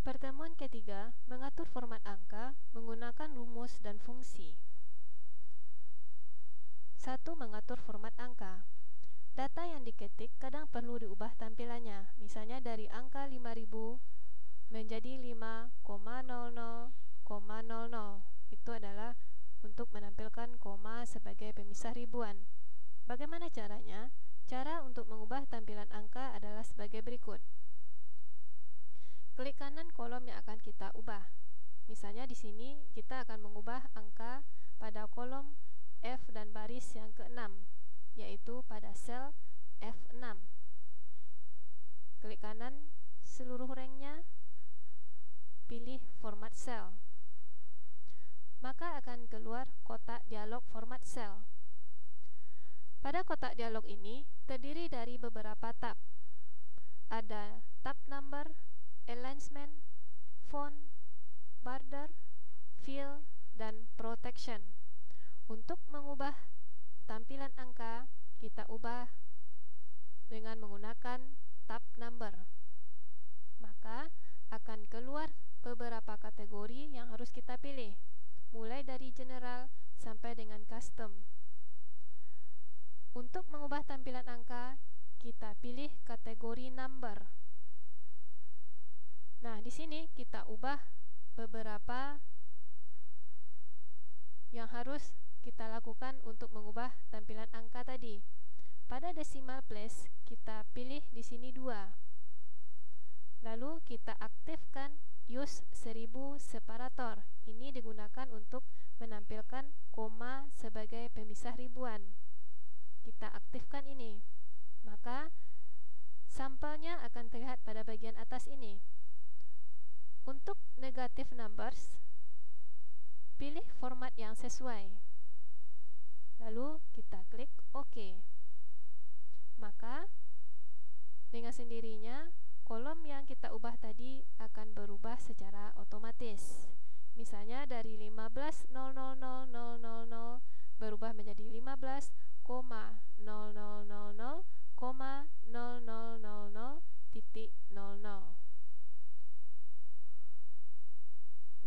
Pertemuan ketiga mengatur format angka menggunakan rumus dan fungsi. 1. Mengatur format angka. Data yang diketik kadang perlu diubah tampilannya, misalnya dari angka 5000 menjadi 5,00,00. Itu adalah untuk menampilkan koma sebagai pemisah ribuan. Bagaimana caranya? Cara untuk mengubah tampilan angka adalah sebagai berikut. Klik kanan kolom yang akan kita ubah. Misalnya di sini kita akan mengubah angka pada kolom F dan baris yang ke-6, yaitu pada sel F6. Klik kanan seluruh ranknya, pilih format sel. Maka akan keluar kotak dialog format sel. Pada kotak dialog ini terdiri dari beberapa tab. Ada tab number, alignment, font, border, fill, dan protection. Untuk mengubah tampilan angka, kita ubah dengan menggunakan tab number. Maka akan keluar beberapa kategori yang harus kita pilih, mulai dari general sampai dengan custom. Untuk mengubah tampilan angka, kita pilih kategori number. Nah, di sini kita ubah beberapa yang harus kita lakukan untuk mengubah tampilan angka tadi. Pada decimal place, kita pilih di sini 2. Lalu kita aktifkan use 1000 separator. Ini digunakan untuk menampilkan koma sebagai pemisah ribuan. Kita aktifkan ini. Maka sampelnya akan terlihat pada bagian atas ini. Untuk negative numbers, pilih format yang sesuai. Lalu kita klik OK. Maka dengan sendirinya kolom yang kita ubah tadi akan berubah secara otomatis. Misalnya dari 15,000,000 berubah menjadi 15,0000,000,00.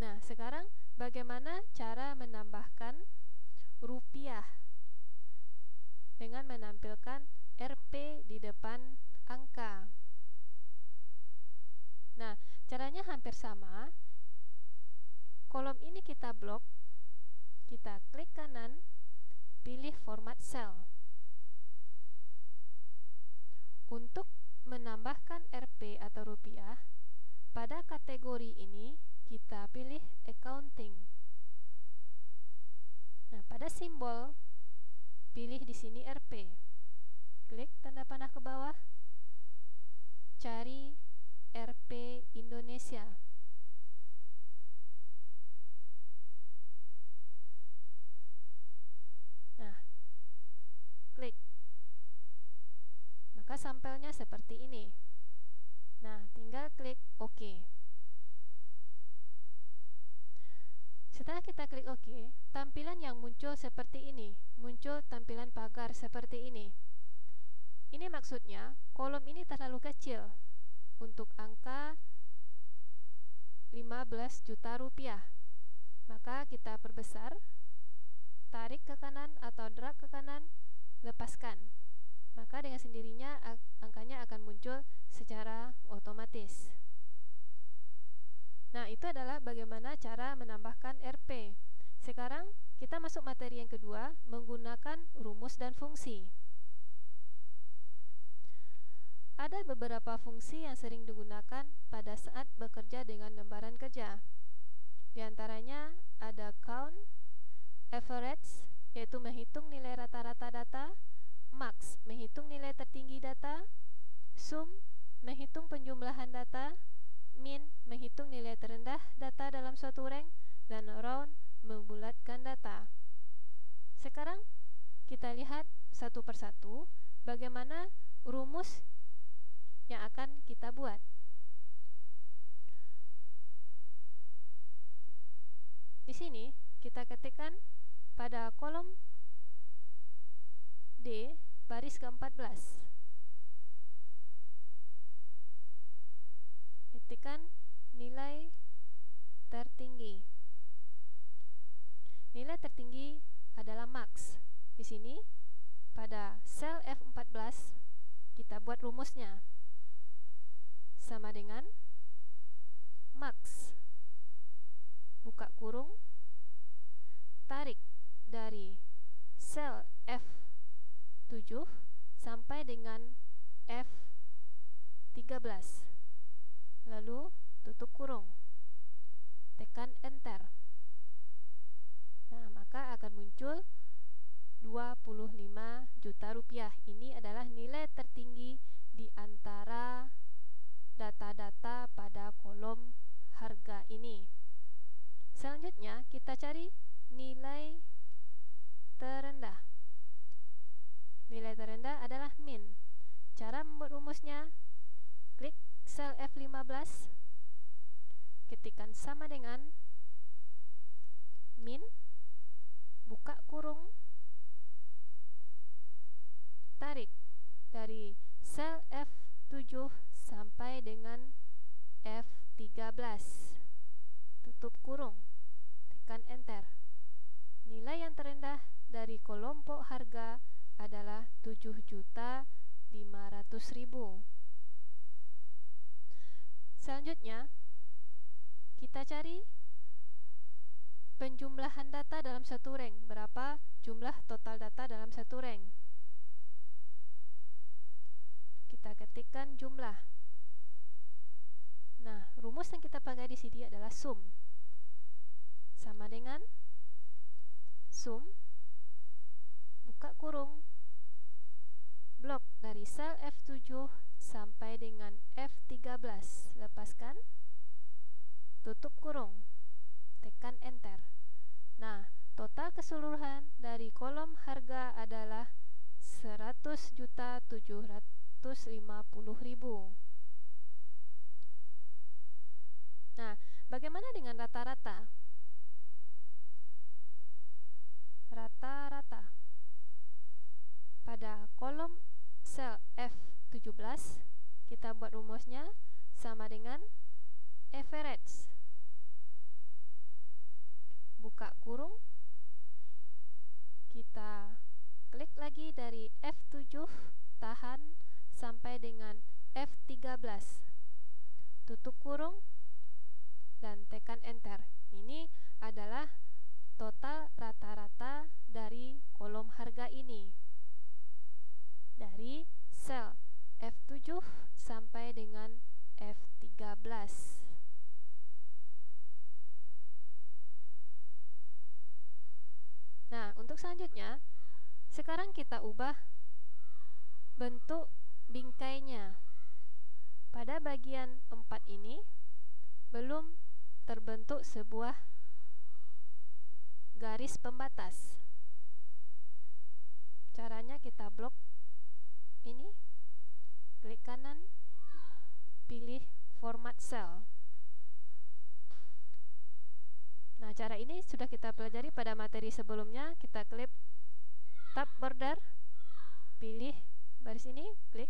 Nah, sekarang bagaimana cara menambahkan rupiah dengan menampilkan Rp di depan angka? Nah, caranya hampir sama. Kolom ini kita blok, kita klik kanan, pilih format cell. Untuk menambahkan Rp atau rupiah, pada kategori ini kita pilih accounting. Nah, pada simbol pilih di sini Rp. Klik tanda panah ke bawah. Cari Rp Indonesia. Nah, klik. Maka sampelnya seperti ini. Nah, tinggal klik OK. Setelah kita klik OK, tampilan yang muncul seperti ini. Muncul tampilan pagar seperti ini. Ini maksudnya kolom ini terlalu kecil untuk angka 15 juta rupiah. Maka kita perbesar, tarik ke kanan atau drag ke kanan, lepaskan. Maka dengan sendirinya angkanya akan muncul secara otomatis. Nah, itu adalah bagaimana cara menambahkan Rp. Sekarang kita masuk materi yang kedua, menggunakan rumus dan fungsi. Ada beberapa fungsi yang sering digunakan pada saat bekerja dengan lembaran kerja. Di antaranya ada count, average, yaitu menghitung nilai rata-rata data, max, menghitung nilai tertinggi data, sum, menghitung penjumlahan data, min, menghitung nilai terendah data dalam suatu rank, dan round, membulatkan data. Sekarang kita lihat satu persatu bagaimana rumus yang akan kita buat. Di sini kita ketikkan pada kolom D baris ke-14. Ketikkan nilai tertinggi. Nilai tertinggi adalah max. Di sini pada sel F14 kita buat rumusnya sama dengan max buka kurung tarik dari sel F7 sampai dengan F13, lalu tutup kurung, tekan enter. Nah, maka akan muncul 25 juta rupiah. Ini adalah nilai tertinggi di antara data-data pada kolom harga ini. Selanjutnya kita cari nilai terendah. Nilai terendah adalah min. Cara membuat rumusnya, klik sel F15, ketikkan sama dengan min, buka kurung, tarik dari sel F7 sampai dengan F13, tutup kurung, tekan enter. Nilai yang terendah dari kelompok harga adalah 7.500.000. Selanjutnya kita cari penjumlahan data dalam satu rank. Berapa jumlah total data dalam satu rank? Kita ketikkan jumlah. Nah, rumus yang kita pakai di sini adalah sum. Sama dengan sum buka kurung blok dari sel F7 sampai dengan F13, lepaskan, tutup kurung, tekan enter. Nah, total keseluruhan dari kolom harga adalah 100.750.000. Nah, bagaimana dengan rata-rata? Rata-rata pada kolom sel F17 kita buat rumusnya sama dengan average. Buka kurung, kita klik lagi dari F7, tahan sampai dengan F13, tutup kurung dan tekan enter. Ini adalah total rata-rata dari kolom harga ini, dari sel F7 sampai dengan F13. Nah, untuk selanjutnya, sekarang kita ubah bentuk bingkainya. Pada bagian 4 ini belum terbentuk sebuah garis pembatas. Caranya kita blok ini, klik kanan, pilih format cell. Nah, cara ini sudah kita pelajari pada materi sebelumnya. Kita klik tab border, pilih baris ini, klik.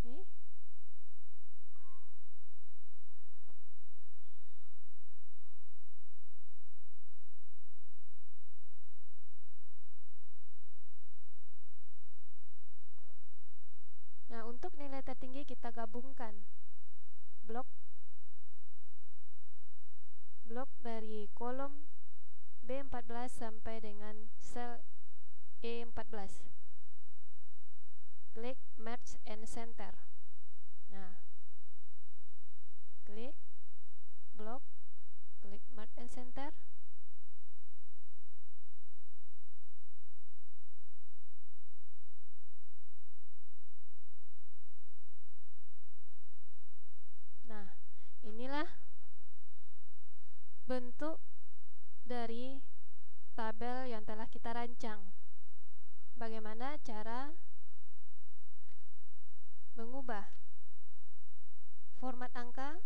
Ini. Nah, untuk nilai tertinggi kita gabungkan blok dari kolom B14 sampai dengan sel E14. Klik merge and center. Nah, klik blok, klik merge and center. Nah, inilah bentuk dari tabel yang telah kita rancang. Bagaimana cara mengubah format angka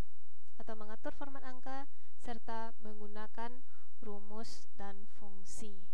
atau mengatur format angka serta menggunakan rumus dan fungsi.